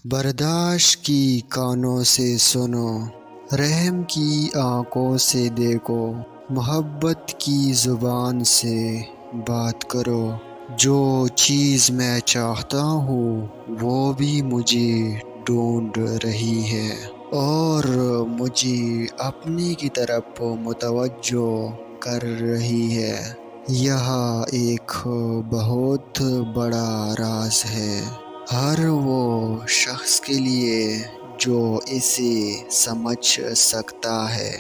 برداشت کی کانوں سے سنو، رحم کی آنکھوں سے دیکھو، محبت کی زبان سے بات کرو۔ جو چیز میں چاہتا ہوں وہ بھی مجھے ڈھونڈ رہی ہے اور مجھے اپنی کی طرف متوجہ کر رہی ہے۔ یہاں ایک بہت بڑا راز ہے، ہر وہ شخص کے لیے جو اسے سمجھ سکتا ہے۔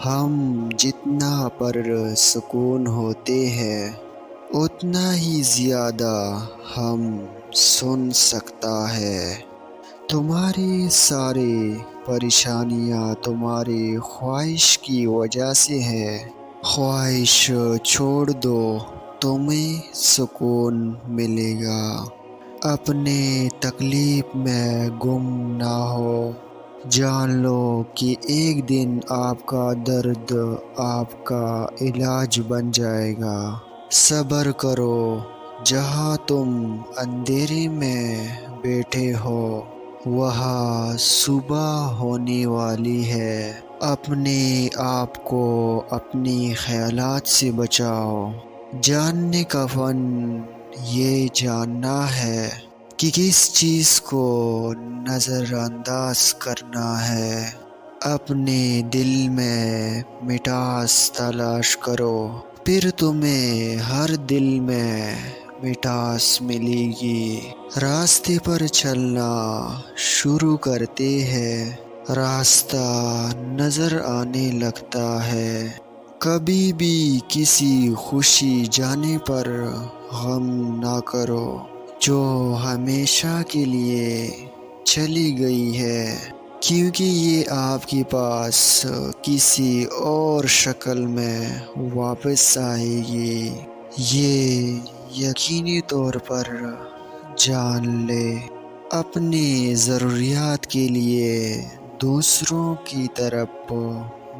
ہم جتنا پرسکون ہوتے ہیں اتنا ہی زیادہ ہم سن سکتا ہے۔ تمہاری ساری پریشانیاں تمہاری خواہش کی وجہ سے ہے۔ خواہش چھوڑ دو، تمہیں سکون ملے گا۔ اپنے تکلیف میں گم نہ ہو، جان لو کہ ایک دن آپ کا درد آپ کا علاج بن جائے گا۔ صبر کرو، جہاں تم اندھیرے میں بیٹھے ہو وہاں صبح ہونے والی ہے۔ اپنے آپ کو اپنی خیالات سے بچاؤ۔ جاننے کا فن یہ جاننا ہے کہ کس چیز کو نظر انداز کرنا ہے۔ اپنے دل میں مٹھاس تلاش کرو، پھر تمہیں ہر دل میں مٹھاس ملے گی۔ راستے پر چلنا شروع کرتے ہیں، راستہ نظر آنے لگتا ہے۔ کبھی بھی کسی خوشی جانے پر غم نہ کرو جو ہمیشہ کے لیے چلی گئی ہے، کیونکہ یہ آپ کے پاس کسی اور شکل میں واپس آئے گی۔ یہ یقینی طور پر جان لے، اپنی ضروریات کے لیے دوسروں کی طرف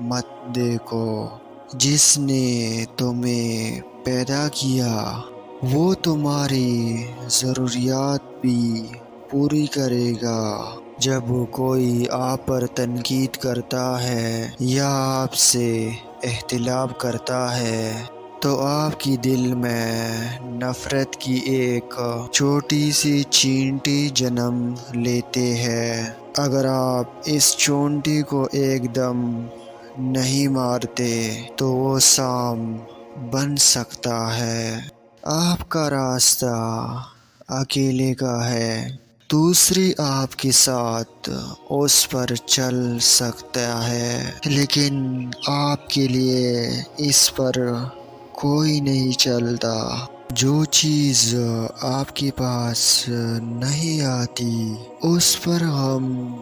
مت دیکھو۔ جس نے تمہیں پیدا کیا وہ تمہاری ضروریات بھی پوری کرے گا۔ جب کوئی آپ پر تنقید کرتا ہے یا آپ سے اختلاف کرتا ہے تو آپ کے دل میں نفرت کی ایک چھوٹی سی چیونٹی جنم لیتے ہیں۔ اگر آپ اس چیونٹی کو ایک دم نہیں مارتے تو وہ سام بن سکتا ہے۔ آپ کا راستہ اکیلے کا ہے، دوسری آپ کے ساتھ اس پر چل سکتا ہے، لیکن آپ کے لیے اس پر کوئی نہیں چلتا۔ جو چیز آپ کے پاس نہیں آتی اس پر غم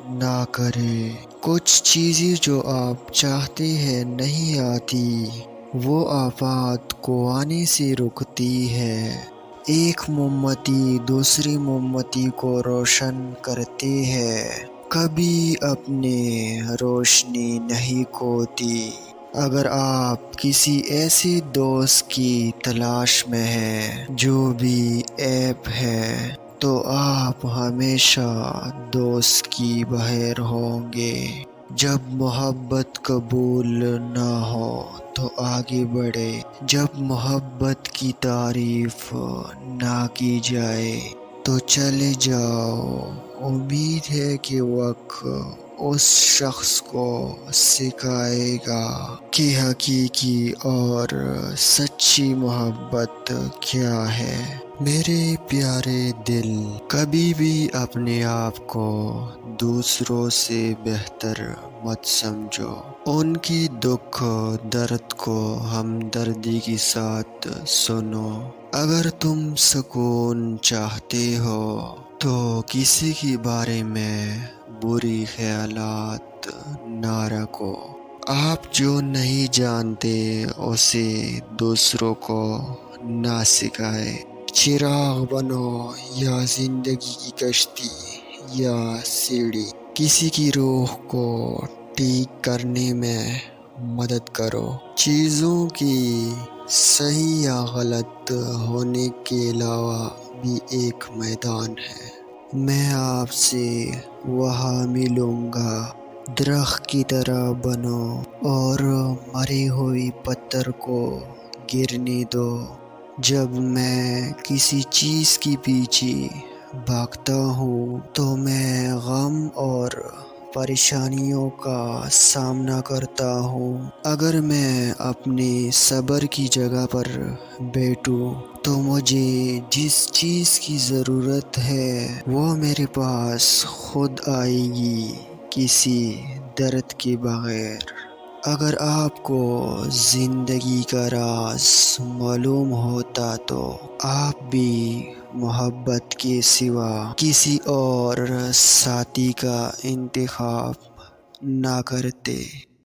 نہ کریں۔ کچھ چیزیں جو آپ چاہتے ہیں نہیں آتی، وہ آفات کو آنے سے رکتی ہے۔ ایک موم بتی دوسری موم بتی کو روشن کرتی ہے، کبھی اپنی روشنی نہیں کھوتی۔ اگر آپ کسی ایسے دوست کی تلاش میں ہیں جو بھی عیب ہے تو آپ ہمیشہ دوست کی بغیر ہوں گے۔ جب محبت قبول نہ ہو تو آگے بڑھے، جب محبت کی تعریف نہ کی جائے تو چلے جاؤ۔ امید ہے کہ وقت اس شخص کو سکھائے گا کہ حقیقی اور سچی محبت کیا ہے۔ میرے پیارے دل، کبھی بھی اپنے آپ کو دوسروں سے بہتر مت سمجھو۔ ان کی دکھ درد کو ہمدردی کے ساتھ سنو۔ اگر تم سکون چاہتے ہو تو کسی کے بارے میں بری خیالات نہ رکھو۔ آپ جو نہیں جانتے اسے دوسروں کو نہ سکھائے۔ چراغ بنو یا زندگی کی کشتی یا سیڑھی، کسی کی روح کو ٹھیک کرنے میں مدد کرو۔ چیزوں کی صحیح یا غلط ہونے کے علاوہ بھی ایک میدان ہے۔ میں آپ سے وہاں ملوں گا۔ درخت کی طرح بنو اور مری ہوئی پتھر کو گرنے دو۔ جب میں کسی چیز کے پیچھے بھاگتا ہوں تو میں غم اور پریشانیوں کا سامنا کرتا ہوں۔ اگر میں اپنے صبر کی جگہ پر بیٹھوں تو مجھے جس چیز کی ضرورت ہے وہ میرے پاس خود آئے گی، کسی درد کے بغیر۔ اگر آپ کو زندگی کا راز معلوم ہوتا تو آپ بھی محبت کے سوا کسی اور ساتھی کا انتخاب نہ کرتے۔